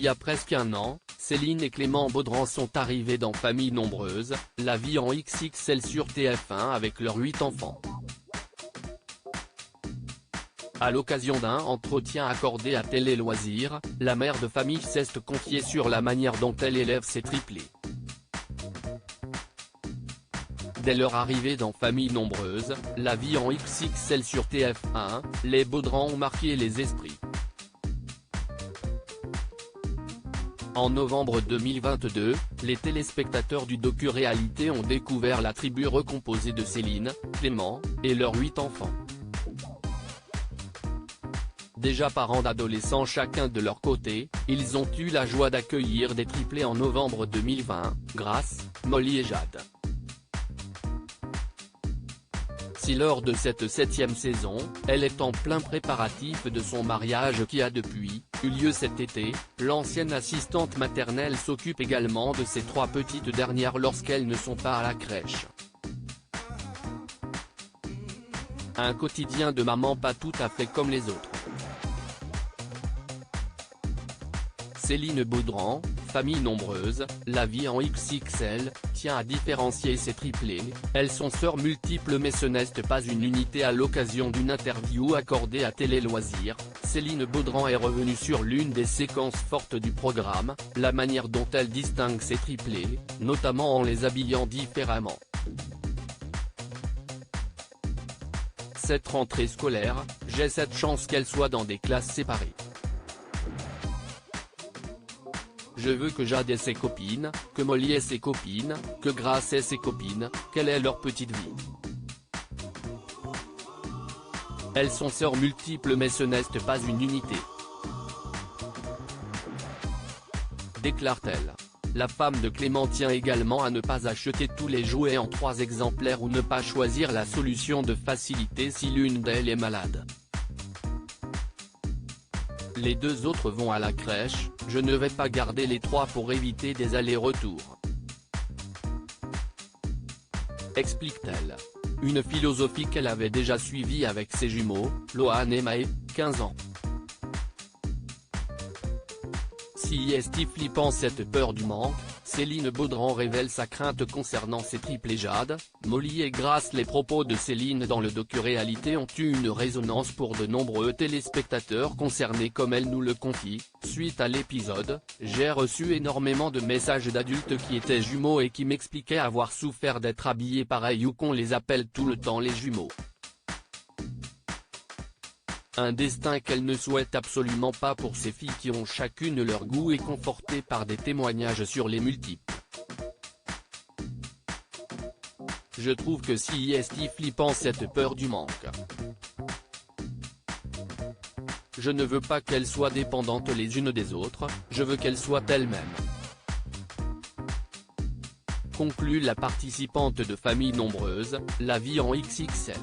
Il y a presque un an, Céline et Clément Beaudran sont arrivés dans Famille Nombreuse, la vie en XXL sur TF1 avec leurs 8 enfants. À l'occasion d'un entretien accordé à Télé Loisirs, la mère de famille s'est confiée sur la manière dont elle élève ses triplés. Dès leur arrivée dans Famille Nombreuse, la vie en XXL sur TF1, les Beaudran ont marqué les esprits. En novembre 2022, les téléspectateurs du docu-réalité ont découvert la tribu recomposée de Céline, Clément, et leurs 8 enfants. Déjà parents d'adolescents chacun de leur côté, ils ont eu la joie d'accueillir des triplés en novembre 2020, Grace, Molly et Jade. Si lors de cette 7e saison, elle est en plein préparatif de son mariage qui a depuis eu lieu cet été, l'ancienne assistante maternelle s'occupe également de ses 3 petites dernières lorsqu'elles ne sont pas à la crèche. Un quotidien de maman pas tout à fait comme les autres. Céline Beaudran, Famille Nombreuse, la vie en XXL, tient à différencier ses triplés, elles sont sœurs multiples mais ce n'est pas une unité. À l'occasion d'une interview accordée à Télé Loisirs, Céline Beaudran est revenue sur l'une des séquences fortes du programme, la manière dont elle distingue ses triplés, notamment en les habillant différemment. Cette rentrée scolaire, j'ai cette chance qu'elles soient dans des classes séparées. Je veux que Jade ait ses copines, que Molly ait ses copines, que Grace ait ses copines, quelle est leur petite vie. Elles sont sœurs multiples mais ce n'est pas une unité. Déclare-t-elle. La femme de Clément tient également à ne pas acheter tous les jouets en 3 exemplaires ou ne pas choisir la solution de facilité si l'une d'elles est malade. Les 2 autres vont à la crèche, je ne vais pas garder les 3 pour éviter des allers-retours. Explique-t-elle. Une philosophie qu'elle avait déjà suivie avec ses jumeaux, Lohan et Maë, 15 ans. Si est flippant cette peur du manque, Céline Beaudran révèle sa crainte concernant ses triplés Jade, Molly et Grace. Les propos de Céline dans le docu-réalité ont eu une résonance pour de nombreux téléspectateurs concernés comme elle nous le confie. Suite à l'épisode, j'ai reçu énormément de messages d'adultes qui étaient jumeaux et qui m'expliquaient avoir souffert d'être habillés pareil ou qu'on les appelle tout le temps les jumeaux. Un destin qu'elle ne souhaite absolument pas pour ces filles qui ont chacune leur goût et confortées par des témoignages sur les multiples. Je trouve que si est flippant cette peur du manque. Je ne veux pas qu'elles soient dépendantes les unes des autres, je veux qu'elles soient elles-mêmes. Conclut la participante de Famille Nombreuse, la vie en XXL.